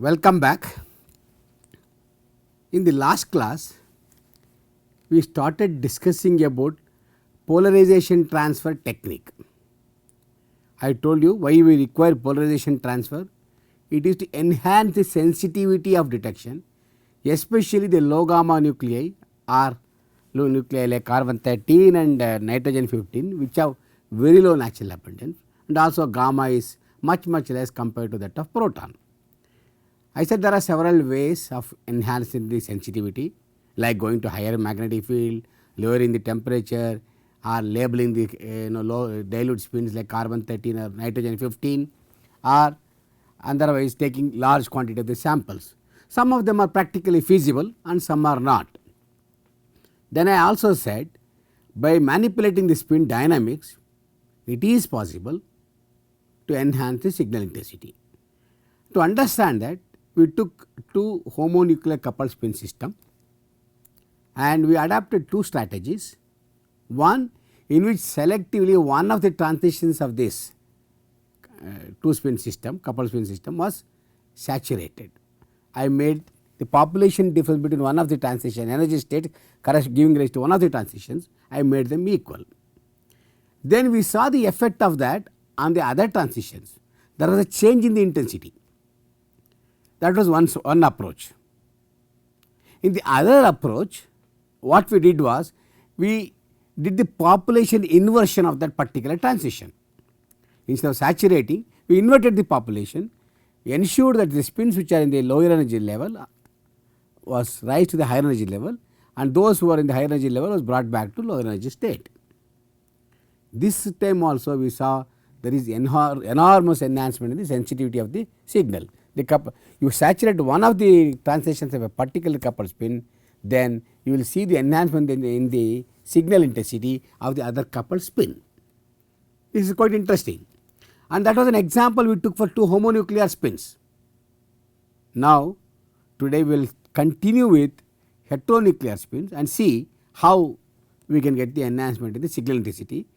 Welcome back. In the last class, we started discussing about polarization transfer technique. I told you why we require polarization transfer. It is to enhance the sensitivity of detection, especially the low gamma nuclei or low nuclei like carbon 13 and nitrogen 15, which have very low natural abundance, and also gamma is much less compared to that of proton. I said there are several ways of enhancing the sensitivity, like going to higher magnetic field, lowering the temperature, or labeling the low dilute spins like carbon 13 or nitrogen 15, or otherwise taking large quantity of the samples. Some of them are practically feasible and some are not. Then I also said by manipulating the spin dynamics, it is possible to enhance the signal intensity. To understand that, we took two homonuclear coupled spin system and we adapted two strategies. One in which selectively one of the transitions of this two spin system, coupled spin system was saturated. I made the population difference between one of the transition energy state giving rise to one of the transitions, I made them equal. Then we saw the effect of that on the other transitions. There was a change in the intensity. That was one approach. In the other approach, what we did was we did the population inversion of that particular transition. Instead of saturating, we inverted the population, we ensured that the spins which are in the lower energy level was raised to the higher energy level, and those who are in the higher energy level was brought back to lower energy state. This time also we saw there is enormous enhancement in the sensitivity of the signal. You saturate one of the transitions of a particular coupled spin, then you will see the enhancement in the signal intensity of the other coupled spin. This is quite interesting, and that was an example we took for two homonuclear spins. Now today we will continue with heteronuclear spins and see how we can get the enhancement in the signal intensity.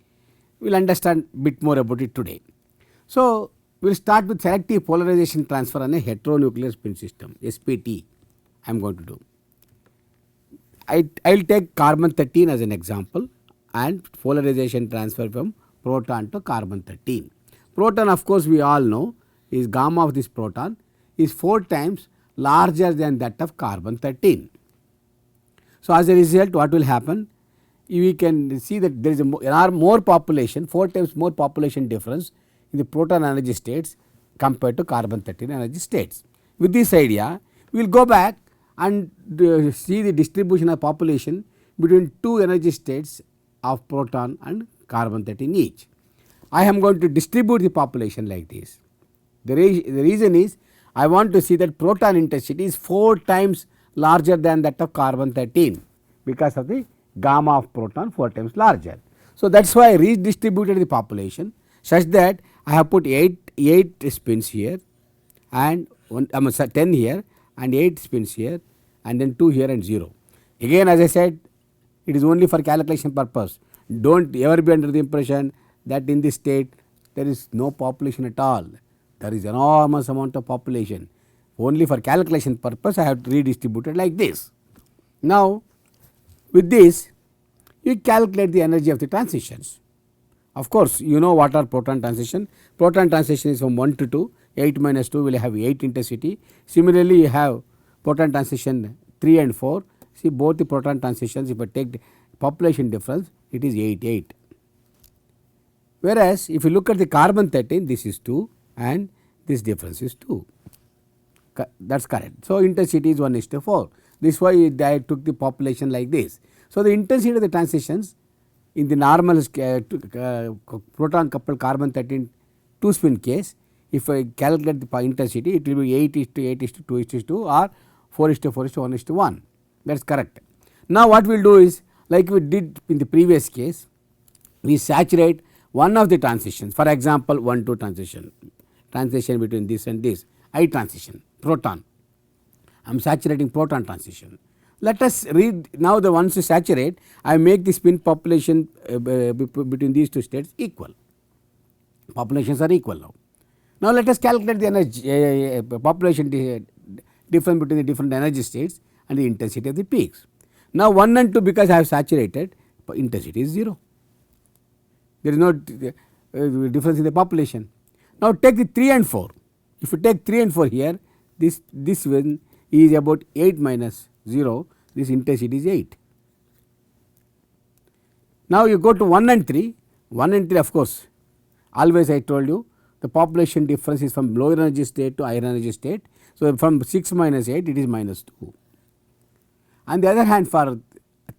We will understand a bit more about it today. So, we will start with selective polarization transfer on a heteronuclear spin system, SPT. I am going to do. I will take carbon 13 as an example and polarization transfer from proton to carbon 13. Proton, of course, we all know is gamma of this proton is 4 times larger than that of carbon 13. So, as a result, what will happen? We can see that there is more population, 4 times more population difference in the proton energy states compared to carbon 13 energy states. With this idea, we will go back and see the distribution of population between two energy states of proton and carbon 13 each. I am going to distribute the population like this. The reason is I want to see that proton intensity is 4 times larger than that of carbon 13 because of the gamma of proton 4 times larger. So, that is why I redistributed the population such that I have put 8 spins here and 10 here and 8 spins here and then 2 here and 0. Again, as I said, it is only for calculation purpose. Do not ever be under the impression that in this state there is no population at all. There is enormous amount of population. Only for calculation purpose I have redistributed like this. Now, with this you calculate the energy of the transitions. Of course, you know what are proton transition. Proton transition is from 1 to 2, 8 minus 2 will have 8 intensity. Similarly, you have proton transition 3 and 4. See both the proton transitions, if I take the population difference, it is 8. Whereas, if you look at the carbon 13, this is 2 and this difference is 2. That is correct. So, intensity is 1:4. This is why I took the population like this. So, the intensity of the transitions in the normal proton coupled carbon 13 2 spin case, if I calculate the intensity, it will be 8:8:2:2 or 4:4:1:1. That is correct. Now, what we will do is like we did in the previous case, we saturate one of the transitions, for example 1-2 transition between this and this, I transition proton. I am saturating proton transition. Let us read now the ones you saturate, I make the spin population between these two states equal. Populations are equal now. Now let us calculate the energy population difference between the different energy states and the intensity of the peaks. Now 1 and 2, because I have saturated, intensity is 0. There is no difference in the population. Now take the 3 and 4. If you take 3 and 4 here, this one is about 8 minus 0, this intensity is 8. Now you go to 1 and 3, 1 and 3 of course, always I told you the population difference is from lower energy state to higher energy state. So from 6 minus 8 it is minus 2. On the other hand, for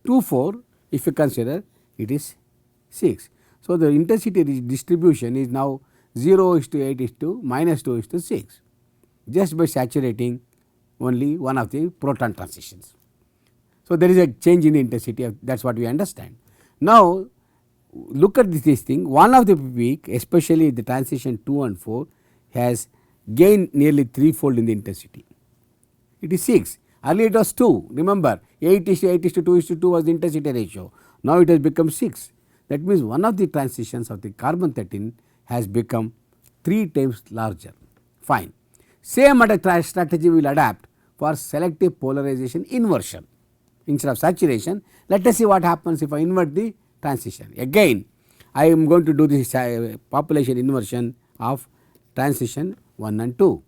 2 4, if you consider, it is 6. So the intensity distribution is now 0:8:2 minus 2:6, just by saturating only one of the proton transitions. So there is a change in the intensity, that is what we understand. Now look at this thing, one of the peak, especially the transition 2 and 4, has gained nearly threefold in the intensity. It is 6. Earlier it was 2. Remember, 8:8:2:2 was the intensity ratio. Now it has become 6. That means one of the transitions of the carbon 13 has become 3 times larger. Fine. Same strategy we will adapt for selective polarization inversion. Instead of saturation, let us see what happens if I invert the transition. Again, I am going to do this population inversion of transition 1 and 2.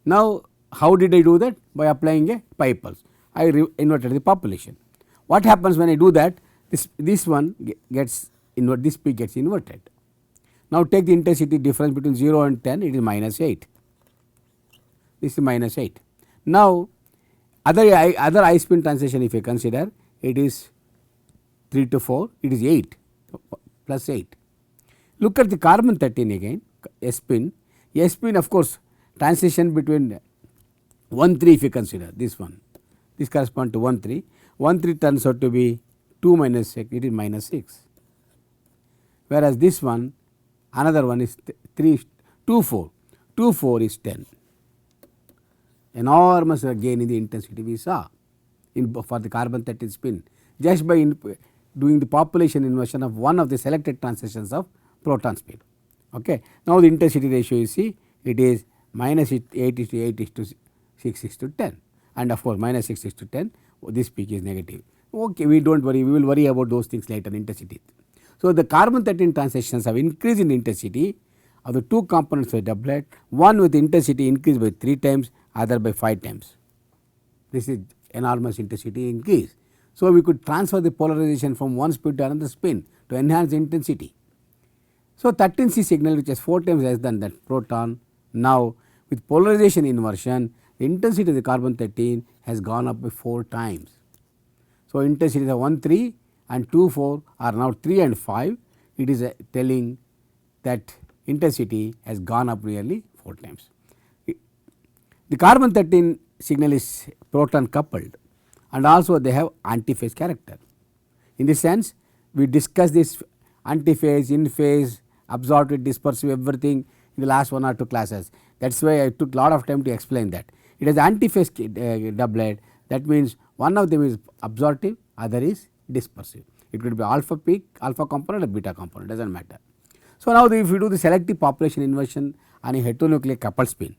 Now how did I do that? By applying a pi pulse. I inverted the population. What happens when I do that? This one gets inverted, this peak gets inverted. Now take the intensity difference between 0 and 10, it is minus 8. This is minus 8. Now other high spin transition, if you consider, it is 3 to 4, it is 8 plus 8. Look at the carbon 13 again, S spin. S spin of course transition between 1 3, if you consider this one, this corresponds to 1 3. 1 3 turns out to be 2 minus 6, it is minus 6. Whereas this one, another one is 3 2 4, 2 4 is 10. Enormous gain in the intensity we saw for the carbon 13 spin, just by doing the population inversion of one of the selected transitions of proton spin. Okay. Now the intensity ratio you see, it is minus 8:8:6:10, and of course minus 6:10, this peak is negative. Okay, we do not worry, we will worry about those things later, intensity. So the carbon 13 transitions have increased in intensity of the two components of doublet, one with intensity increased by 3 times, other by 5 times. This is enormous intensity increase. So we could transfer the polarization from one spin to another spin to enhance the intensity. So 13C signal, which is 4 times less than that proton, now with polarization inversion, the intensity of the carbon 13 has gone up by 4 times. So intensity of 1 3 and 2 4 are now 3 and 5. It is telling that intensity has gone up nearly 4 times. The carbon 13 signal is proton coupled, and also they have antiphase character. In this sense, we discussed this antiphase, in phase, absorptive, dispersive, everything in the last 1 or 2 classes. That is why I took lot of time to explain that. It has antiphase doublet, that means one of them is absorptive, other is dispersive. It could be alpha peak, alpha component or beta component, does not matter. So now if you do the selective population inversion on a heteronuclear coupled spin,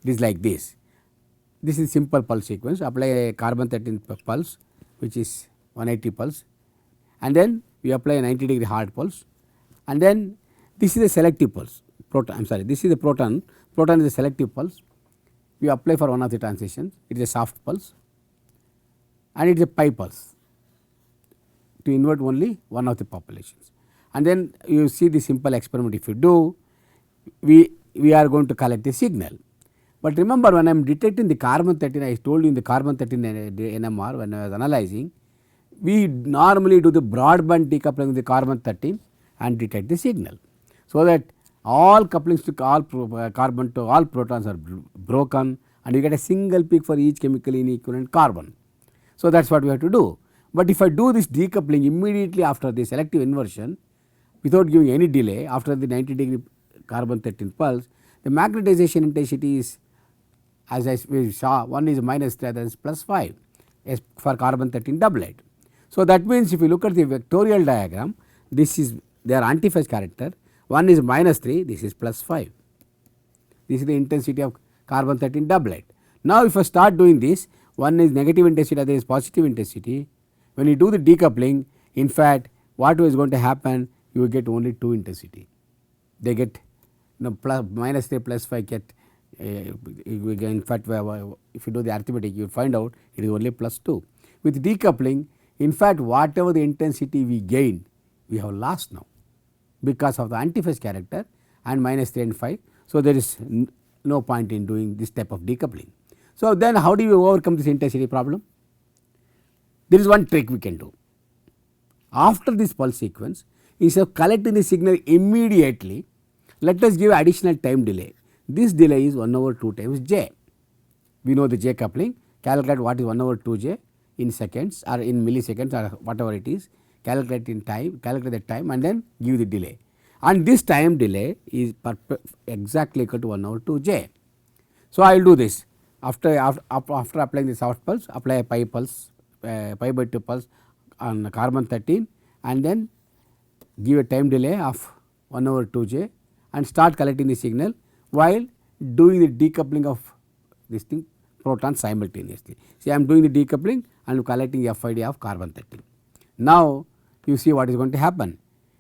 it is like this. This is simple pulse sequence, apply a carbon 13 pulse, which is 180 pulse, and then we apply a 90-degree hard pulse, and then this is a selective pulse, proton, I am sorry, this is a proton, proton is a selective pulse. We apply for one of the transitions, it is a soft pulse, and it is a pi pulse to invert only one of the populations. And then you see the simple experiment, if you do, we are going to collect a signal. But remember, when I am detecting the carbon 13, I told you in the carbon 13 NMR when I was analyzing, we normally do the broadband decoupling of the carbon 13 and detect the signal. So that all couplings to all carbon to all protons are broken, and you get a single peak for each chemically inequivalent carbon. So that is what we have to do. But if I do this decoupling immediately after the selective inversion, without giving any delay, after the 90-degree carbon 13 pulse, the magnetization intensity is, as we saw, one is minus 3, other is plus 5 as for carbon 13 doublet. So that means if you look at the vectorial diagram, this is their antiphase character, one is minus 3, this is plus 5. This is the intensity of carbon 13 doublet. Now if I start doing this, one is negative intensity, other is positive intensity. When you do the decoupling, in fact what is going to happen, you will get only 2 intensity. They get plus minus 3 plus 5 get in fact if you do the arithmetic you will find out it is only plus 2. With decoupling, in fact whatever the intensity we gained we have lost now because of the antiphase character and minus 3 and 5. So, there is no point in doing this type of decoupling. So, then how do you overcome this intensity problem? There is one trick we can do. After this pulse sequence, instead of collecting the signal immediately, let us give additional time delay. This delay is 1/2 times j. We know the j coupling, calculate what is 1/2 j in seconds or in milliseconds or whatever it is, calculate in time, calculate the time and then give the delay. And this time delay is exactly equal to 1/2 j. So, I will do this after applying the soft pulse, apply a pi pulse, pi by 2 pulse on carbon 13 and then give a time delay of 1/2 j and start collecting the signal while doing the decoupling of this thing proton simultaneously. See, I am doing the decoupling and collecting the FID of carbon 13. Now, you see what is going to happen.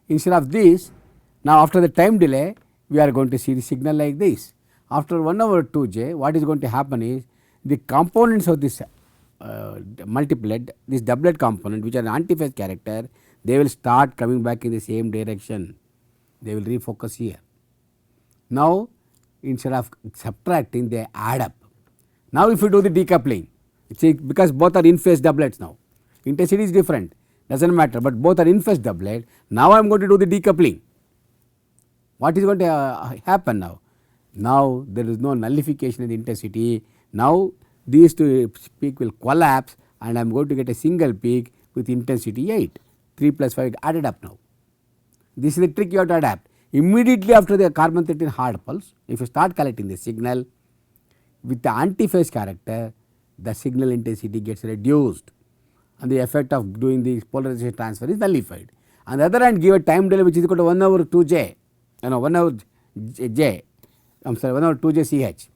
Instead of this, now after the time delay, we are going to see the signal like this. After 1/2 j, what is going to happen is the components of this multiplet, this doublet component which are an antiphase character, they will start coming back in the same direction. They will refocus here. Now, instead of subtracting, they add up. Now, if you do the decoupling, because both are in phase doublets now, intensity is different, does not matter, but both are in phase doublet. Now, I am going to do the decoupling. What is going to happen now? Now, there is no nullification in the intensity. Now, these two peak will collapse and I am going to get a single peak with intensity 8, 3 plus 5 added up now. This is the trick you have to adapt. Immediately after the carbon 13 hard pulse, if you start collecting the signal with the antiphase character, the signal intensity gets reduced and the effect of doing the polarization transfer is nullified. On the other hand, give a time delay which is equal to 1/2 j, 1/2 j, I am sorry 1/2 j ch.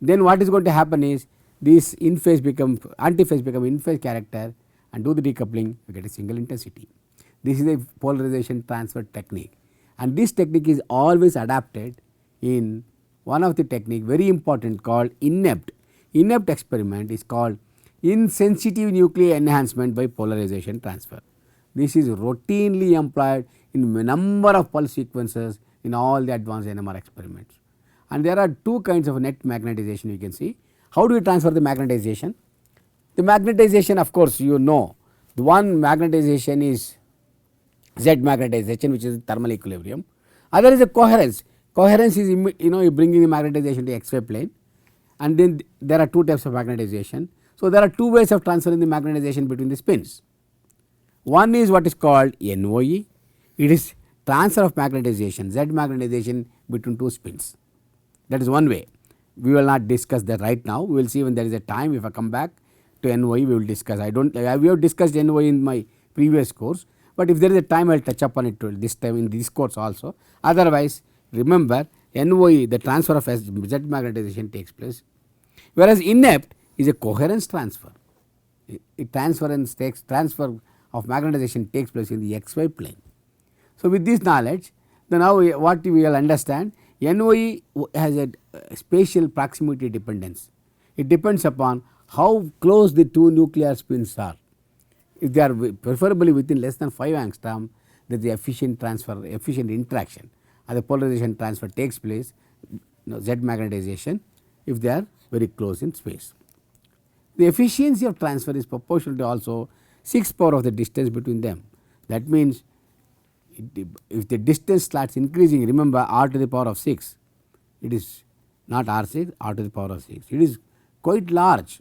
Then what is going to happen is this in phase become antiphase become in phase character and do the decoupling, you get a single intensity. This is a polarization transfer technique, and this technique is always adapted in one of the technique very important called INEPT. INEPT experiment is called insensitive nuclear enhancement by polarization transfer. This is routinely employed in a number of pulse sequences in all the advanced NMR experiments. And there are two kinds of net magnetization you can see. How do you transfer the magnetization? The magnetization, of course, you know, the one magnetization is Z magnetization, which is thermal equilibrium. Other is a coherence. Coherence is you bringing the magnetization to XY plane, and then there are two types of magnetization. So, there are two ways of transferring the magnetization between the spins. One is what is called NOE. It is transfer of magnetization, Z magnetization between two spins. That is one way. We will not discuss that right now. We will see when there is a time. If I come back to NOE, we will discuss. We have discussed NOE in my previous course, but if there is a time, I will touch upon it this time in this course also. Otherwise, remember NOE, the transfer of Z magnetization takes place, whereas INEPT is a coherence transfer. Transfer of magnetization takes place in the XY plane. So, with this knowledge, then now what we will understand, NOE has a spatial proximity dependence. It depends upon how close the two nuclear spins are. If they are preferably within less than 5 angstrom, there is the efficient interaction and the polarization transfer takes place, Z magnetization, if they are very close in space. The efficiency of transfer is proportional to also 6 power of the distance between them. That means, if the distance starts increasing, remember r to the power of 6, it is not r6, r to the power of 6, it is quite large.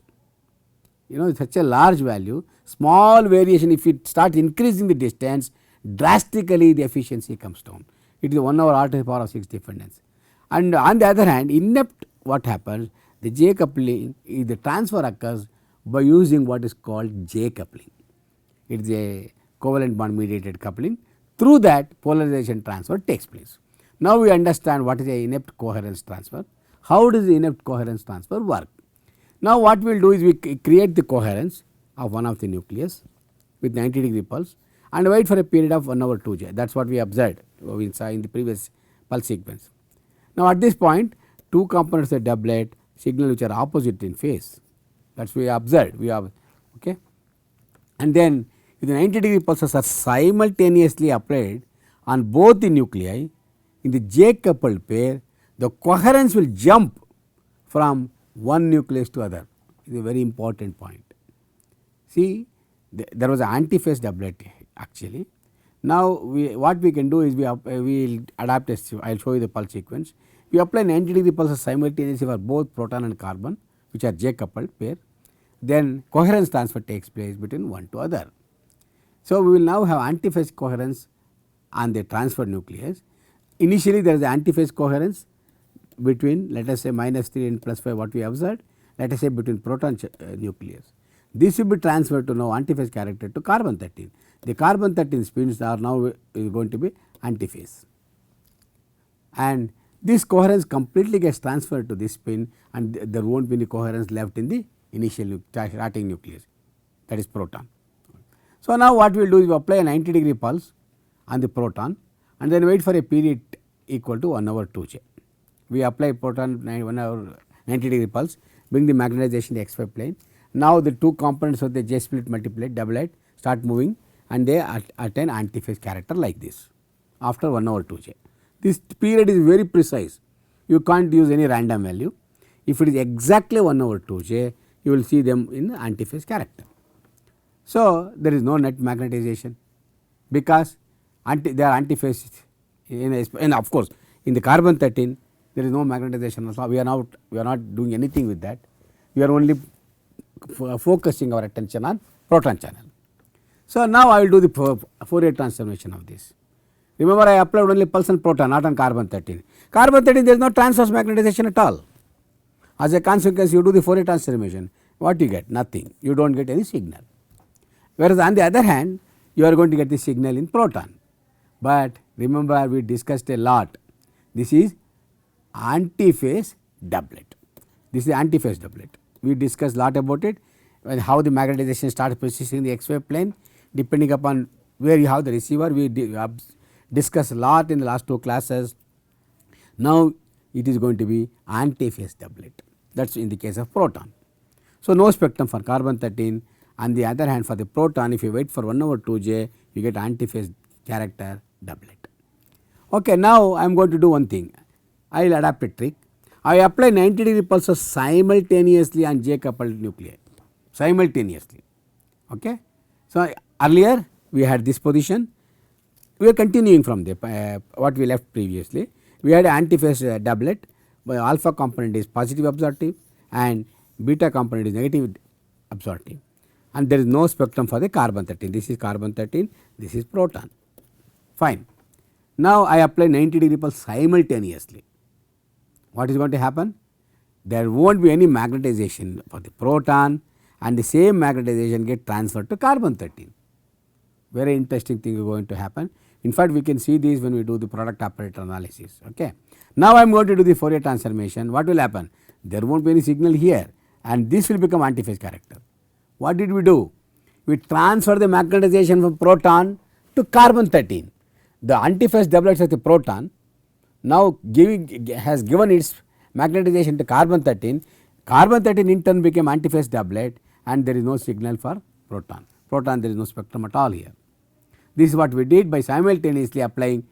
Such a large value, small variation, if it starts increasing the distance, drastically the efficiency comes down. It is 1/r to the power of 6 dependence. And on the other hand, INEPT, what happens, the J coupling, the transfer occurs by using what is called J coupling. It is a covalent bond mediated coupling. Through that, polarization transfer takes place. Now, we understand what is a INEPT coherence transfer. How does the INEPT coherence transfer work? Now what we will do is we create the coherence of one of the nucleus with 90-degree pulse and wait for a period of 1 over 2j. That is what we observed we saw in the previous pulse sequence. Now at this point, two components of doublet signal which are opposite in phase, that is we observed, we have, okay. And then if the 90-degree pulses are simultaneously applied on both the nuclei in the J coupled pair, the coherence will jump from one nucleus to other. It is a very important point. See, there was an antiphase doublet actually. Now what we can do is we will adapt a, I will show you the pulse sequence. We apply 90-degree pulses simultaneously for both proton and carbon which are J coupled pair, then coherence transfer takes place between one to other. So we will now have antiphase coherence on the transferred nucleus. Initially there is antiphase coherence between, let us say, -3 and +5 what we observed, let us say between proton nucleus. This will be transferred to now antiphase character to carbon 13. The carbon 13 spins are now going to be antiphase, and this coherence completely gets transferred to this spin and there will not be any coherence left in the initial starting nucleus, that is proton. So now what we will do is we apply a 90-degree pulse on the proton and then wait for a period equal to 1 over 2j. We apply proton 1 over 90-degree pulse, bring the magnetization to XY plane. Now the two components of the J split multiplet doublet start moving and they attain antiphase character like this after 1 over 2j. This period is very precise, you can't use any random value. If it is exactly 1 over 2j, you will see them in the antiphase character. So there is no net magnetization because they are antiphase and of course in the carbon 13 there is no magnetization also. We are not doing anything with that, we are only focusing our attention on proton channel. So now I will do the Fourier transformation of this. Remember I applied only pulse on proton, not on carbon 13. Carbon 13 there is no transverse magnetization at all. As a consequence you do the Fourier transformation, what you get? Nothing, you do not get any signal. Whereas on the other hand you are going to get the signal in proton. But remember we discussed a lot, this is antiphase doublet. This is antiphase doublet. We discussed lot about it and how the magnetization starts persisting in the XY plane depending upon where you have the receiver. We discussed a lot in the last two classes. Now it is going to be antiphase doublet, that is in the case of proton. So no spectrum for carbon 13. On the other hand for the proton, if you wait for 1 over 2j you get antiphase character doublet. Okay, now I am going to do one thing, I will adapt a trick. I apply 90-degree pulses simultaneously on J coupled nuclei, simultaneously. Okay. So earlier we had this position, we are continuing from the what we left previously. We had antiphase doublet, but alpha component is positive absorptive and beta component is negative absorptive, and there is no spectrum for the carbon 13. This is carbon 13, this is proton. Fine. Now I apply 90-degree pulse simultaneously. What is going to happen? There will not be any magnetization for the proton and the same magnetization get transferred to carbon 13. Very interesting thing is going to happen. In fact, we can see this when we do the product operator analysis. Okay. Now I am going to do the Fourier transformation. What will happen? There will not be any signal here and this will become antiphase character. What did we do? We transfer the magnetization from proton to carbon 13. The antiphase doublets of the proton now has given its magnetization to carbon 13. Carbon 13 in turn became antiphase doublet and there is no signal for proton. Proton there is no spectrum at all here. This is what we did by simultaneously applying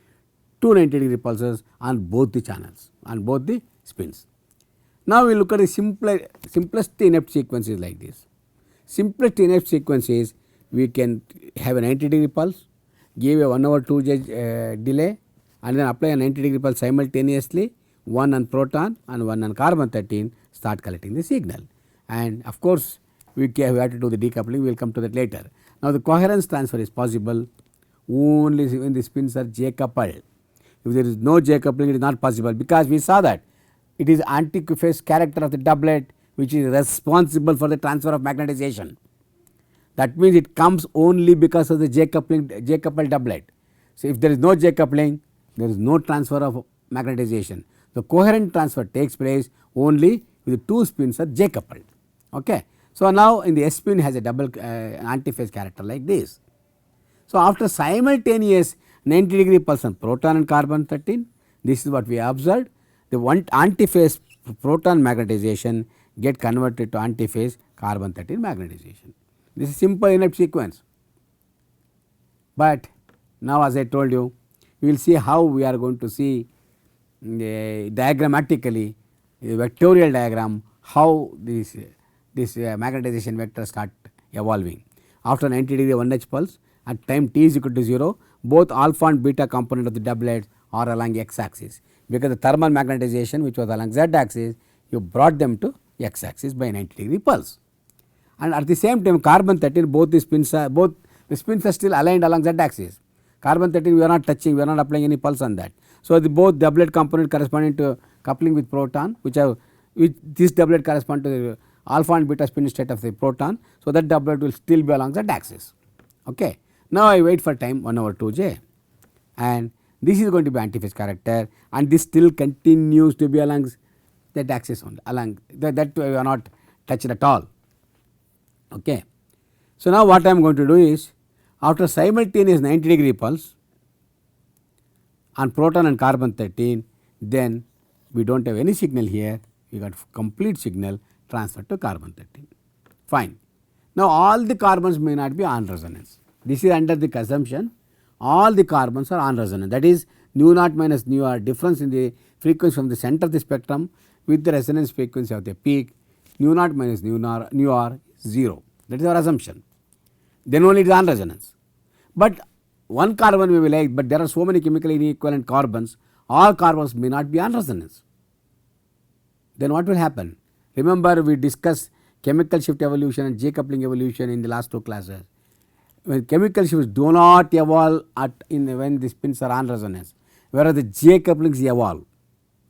two 90-degree pulses on both the channels, on both the spins. Now we look at the simplest inept sequences like this. Simplest inept sequences, we can have a 90-degree pulse, give a 1 over 2j delay and then apply a 90-degree pulse simultaneously, one on proton and one on carbon 13, start collecting the signal. And of course, we have to do the decoupling, we will come to that later. Now the coherence transfer is possible only when the spins are J coupled. If there is no J coupling, it is not possible because we saw that it is antiphase character of the doublet which is responsible for the transfer of magnetization. That means it comes only because of the J coupled doublet. So if there is no J coupling, there is no transfer of magnetization. The coherent transfer takes place only if the two spins are J coupled. Okay. So, now in the S spin has a double antiphase character like this. So, after simultaneous 90-degree pulse on proton and carbon 13, this is what we observed. The one antiphase proton magnetization get converted to antiphase carbon 13 magnetization. This is simple inert sequence. But now as I told you, we will see how we are going to see diagrammatically a vectorial diagram how this magnetization vector start evolving. After 90-degree 1H pulse at time t is equal to 0, both alpha and beta component of the doublet are along x axis, because the thermal magnetization which was along z axis, you brought them to x axis by 90-degree pulse. And at the same time carbon 13 both the spins are still aligned along z axis. Carbon 13 we are not touching, we are not applying any pulse on that. So, the both doublet component corresponding to coupling with proton which this doublet correspond to the alpha and beta spin state of the proton. So, that doublet will still be along z axis. Okay. Now, I wait for time 1 over 2j, and this is going to be antiphase character, and this still continues to be along that axis only, along that we are not touched at all. Okay. So, now what I am going to do is, after simultaneous 90-degree pulse on proton and carbon 13, then we do not have any signal here, we got complete signal transferred to carbon 13. Fine. Now, all the carbons may not be on resonance. This is under the assumption all the carbons are on resonance, that is nu naught minus nu r, difference in the frequency from the center of the spectrum with the resonance frequency of the peak, nu naught minus nu r 0, that is our assumption. Then only it is on resonance. But one carbon may be like, but there are so many chemically inequivalent carbons, all carbons may not be on resonance. Then what will happen? Remember, we discussed chemical shift evolution and J coupling evolution in the last 2 classes. When chemical shifts do not evolve when the spins are on resonance, whereas the J couplings evolve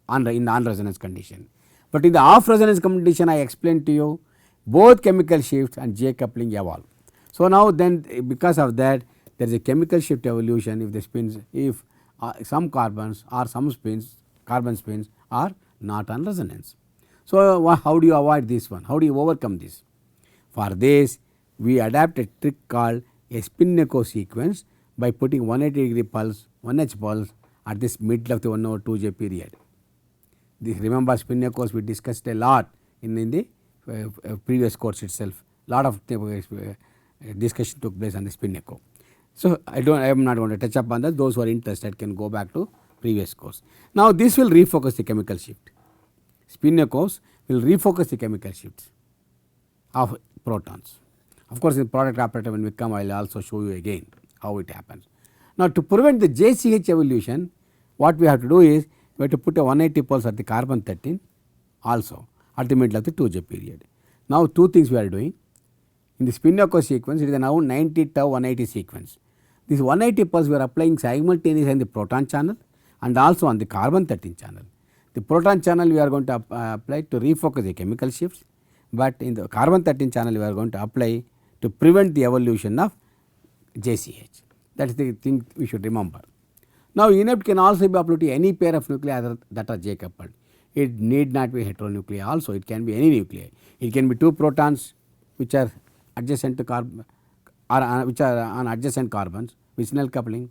in the on resonance condition. But in the off resonance condition, I explained to you both chemical shifts and J coupling evolve. So, now then because of that there is a chemical shift evolution if the spins, if some carbons or some spins, carbon spins are not on resonance. So, how do you avoid this one? How do you overcome this? For this, we adapt a trick called a spin echo sequence by putting 180-degree pulse, 1H pulse at this middle of the 1 over 2j period. This, remember, spin echoes we discussed a lot in the previous course itself. Lot of discussion took place on the spin echo. So, I am not going to touch upon that. Those who are interested can go back to previous course. Now, this will refocus the chemical shift. Spin echoes will refocus the chemical shifts of protons. Of course, in product operator when we come, I will also show you again how it happens. Now, to prevent the JCH evolution, what we have to do is we have to put a 180 pulse at the carbon 13 also at the middle of the 2j period. Now, 2 things we are doing. In the spin echo sequence, it is now 90 tau 180 sequence. This 180 pulse we are applying simultaneously on the proton channel and also on the carbon 13 channel. The proton channel we are going to apply to refocus the chemical shifts, but in the carbon 13 channel we are going to apply to prevent the evolution of JCH. That is the thing we should remember. Now, inept can also be applied to any pair of nuclei that are J coupled. It need not be heteronuclei also, it can be any nuclei. It can be 2 protons which are adjacent to carbon or which are on adjacent carbons, vicinal coupling,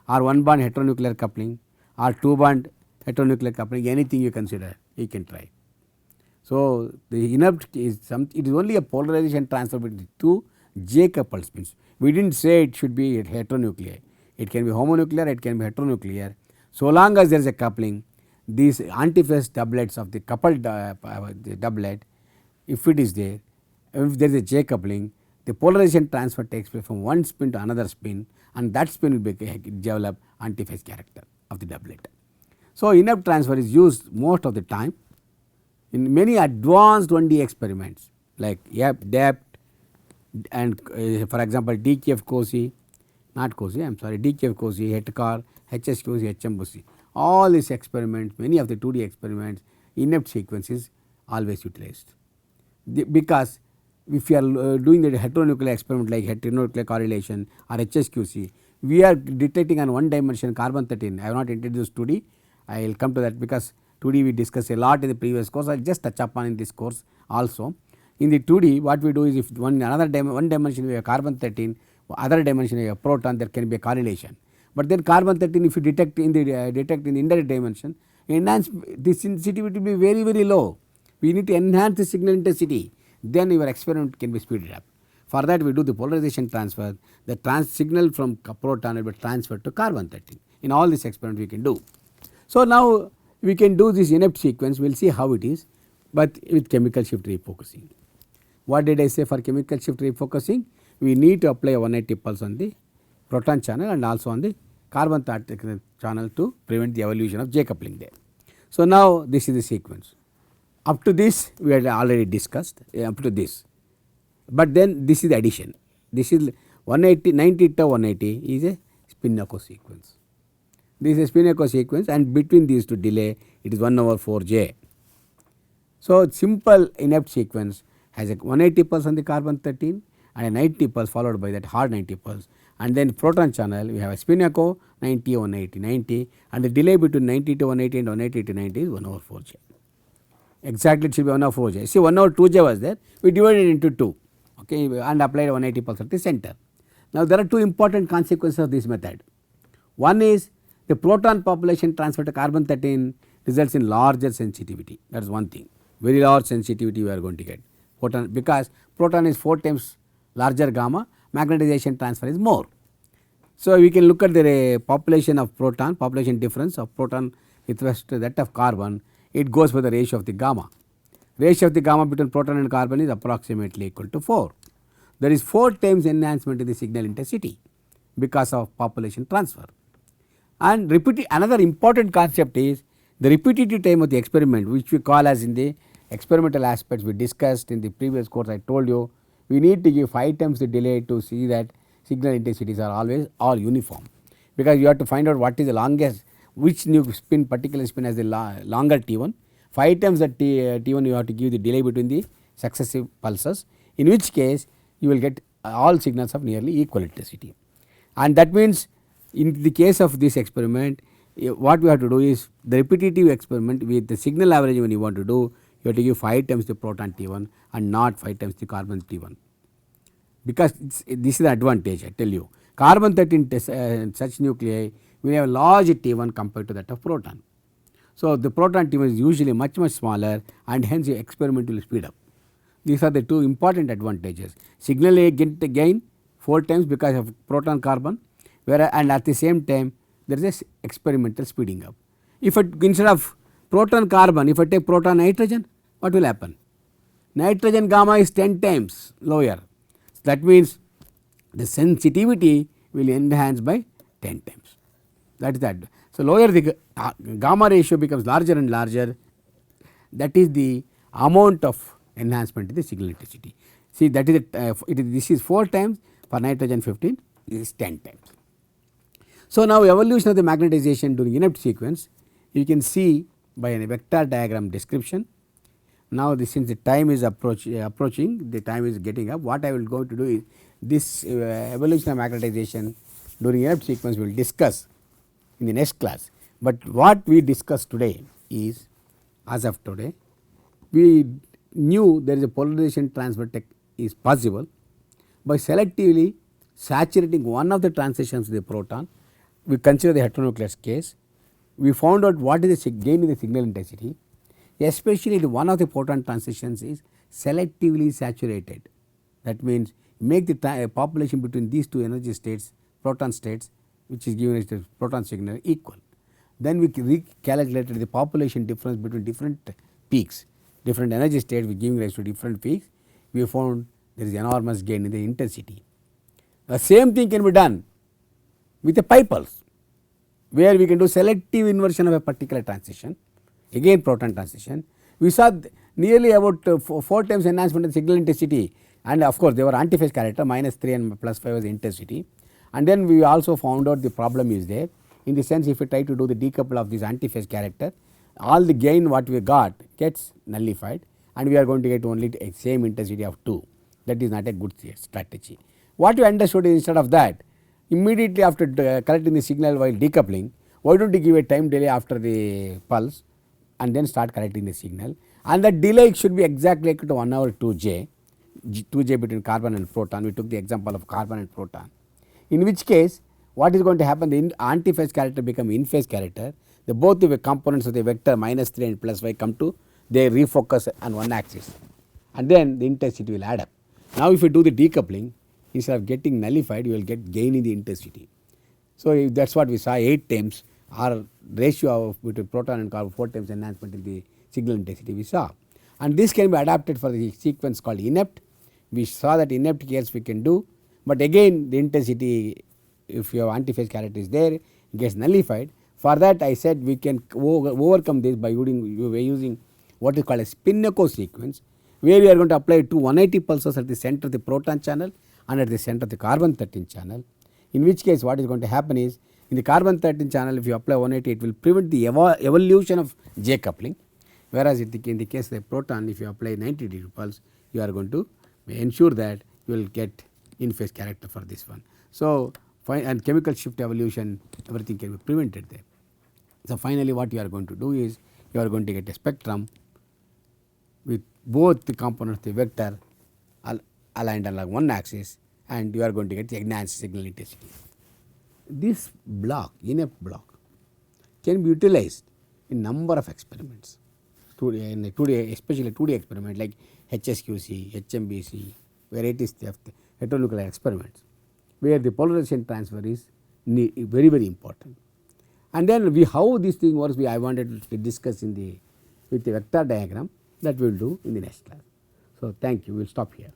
or 1 bond heteronuclear coupling, or 2 bond heteronuclear coupling, anything you consider, you can try. So, the inept is it is only a polarization transfer between 2 J coupled spins. We did not say it should be heteronuclear. It can be homonuclear, it can be heteronuclear. So long as there is a coupling, these antiphase doublets of the coupled doublet, if it is there, if there is a J coupling, the polarization transfer takes place from one spin to another spin, and that spin will develop antiphase character of the doublet. So, inept transfer is used most of the time in many advanced 1D experiments like DEPT and for example, DKF-COSY, not COSY, I am sorry, DKF-COSY, HETCAR, HSQC, HMOC. All these experiments, many of the 2D experiments, inept sequence is always utilized. Because if you are doing the heteronuclear experiment like heteronuclear correlation or HSQC, we are detecting on one dimension carbon 13. I have not introduced 2D, I will come to that because 2D we discussed a lot in the previous course, I will just touch upon in this course also. In the 2D, what we do is if one dimension we have carbon 13, other dimension we have proton, there can be a correlation. But then carbon 13, if you detect in the indirect dimension, the sensitivity will be very, very low. We need to enhance the signal intensity, then your experiment can be speeded up. For that, we do the polarization transfer. The signal from proton will be transferred to carbon 13. In all these experiments we can do. So now we can do this inept sequence. We will see how it is, but with chemical shift refocusing. What did I say for chemical shift refocusing? We need to apply a 180 pulse on the proton channel and also on the carbon channel to prevent the evolution of J coupling there. So now this is the sequence. Up to this we had already discussed up to this, but then this is the addition. This is 180 90 to 180 is a spin echo sequence. This is a spin echo sequence, and between these two delay it is 1/4J. So simple inept sequence has a 180 pulse on the carbon 13 and a 90 pulse followed by that hard 90 pulse, and then proton channel we have a spin echo 90 180 90, and the delay between 90 to 180 and 180 to 90 is 1/4J. Exactly it should be 1/4J. See 1/2J was there, we divided it into 2, okay, and applied 180 pulse at the center. Now there are two important consequences of this method. One is the proton population transfer to carbon 13 results in larger sensitivity, that is one thing, very large sensitivity we are going to get. Proton, because proton is 4 times larger gamma, magnetization transfer is more. So we can look at the population of proton, population difference of proton with respect to that of carbon, it goes for the ratio of the gamma. Ratio of the gamma between proton and carbon is approximately equal to 4. There is 4 times enhancement in the signal intensity because of population transfer. And another important concept is the repetitive time of the experiment, which we call as in the experimental aspects we discussed in the previous course. I told you we need to give 5 times the delay to see that signal intensities are always all uniform, because you have to find out what is the longest, which new spin, particular spin has the longer T1. 5 times that T1 you have to give the delay between the successive pulses, in which case you will get all signals of nearly equal intensity. And that means in the case of this experiment, what we have to do is the repetitive experiment with the signal average when you want to do, you have to give 5 times the proton T1 and not 5 times the carbon T1, because this is the advantage I tell you. Carbon 13 such nuclei we have a large T1 compared to that of proton. So the proton T1 is usually much smaller, and hence the experiment will speed up. These are the two important advantages. Signal gain 4 times because of proton carbon, whereas and at the same time there is a experimental speeding up. If instead of proton carbon, if I take proton nitrogen, what will happen? Nitrogen gamma is 10 times lower. That means the sensitivity will enhance by 10 times. That is that. So lower the gamma ratio becomes larger and larger. That is the amount of enhancement in the signal intensity. See, that is this is 4 times, for nitrogen 15, this is 10 times. So now evolution of the magnetization during inept sequence, you can see by a vector diagram description. Now since the time is approaching, the time is getting up, what I will go to do is this evolution of magnetization during inept sequence we will discuss in the next class. But what we discussed today is, as of today, we knew there is a polarization transfer tech is possible by selectively saturating one of the transitions of the proton. We consider the heteronucleus case. We found out what is the gain in the signal intensity, especially the one of the proton transitions is selectively saturated. That means make the population between these two energy states, proton states, which is given as the proton signal, equal. Then we recalculated the population difference between different peaks, different energy states with giving rise to different peaks. We found there is enormous gain in the intensity. The same thing can be done with a pi pulse, where we can do selective inversion of a particular transition, again proton transition. We saw nearly about 4 times enhancement in signal intensity, and of course, they were antiphase character, -3 and +5 was the intensity. And then we also found out the problem is there, in the sense if we try to do the decouple of this antiphase character, all the gain what we got gets nullified, and we are going to get only the same intensity of 2. That is not a good strategy. What we understood is, instead of that, immediately after collecting the signal while decoupling, why don't you give a time delay after the pulse and then start collecting the signal, and the delay should be exactly equal to 1 over 2j, 2j between carbon and proton. We took the example of carbon and proton, in which case what is going to happen, the antiphase character become in phase character, the both the components of the vector minus 3 and plus 5 come to, they refocus on one axis, and then the intensity will add up. Now if you do the decoupling, instead of getting nullified, you will get gain in the intensity. So that is what we saw 8 times, or ratio of between proton and carbon 4 times enhancement in the signal intensity we saw, and this can be adapted for the sequence called inept. We saw that inept case we can do, but again the intensity, if your antiphase character is there, it gets nullified. For that I said we can overcome this by using what is called a spin-echo sequence, where we are going to apply 2 180 pulses at the center of the proton channel and at the center of the carbon 13 channel, in which case what is going to happen is, in the carbon 13 channel if you apply 180, it will prevent the evolution of J coupling, whereas in the case of the proton, if you apply 90 degree pulse, you are going to ensure that you will get in phase character for this one. So and chemical shift evolution, everything can be prevented there. So finally what you are going to do is, you are going to get a spectrum with both the components of the vector aligned along one axis, and you are going to get the enhanced signal intensity. This block, inept block, can be utilized in number of experiments, in a 2D, especially 2D experiment like HSQC, HMBC, varieties of heteronuclear experiments, where the polarization transfer is very, very important. And then how this thing works, I wanted to discuss with the vector diagram, that we will do in the next class. So thank you, we will stop here.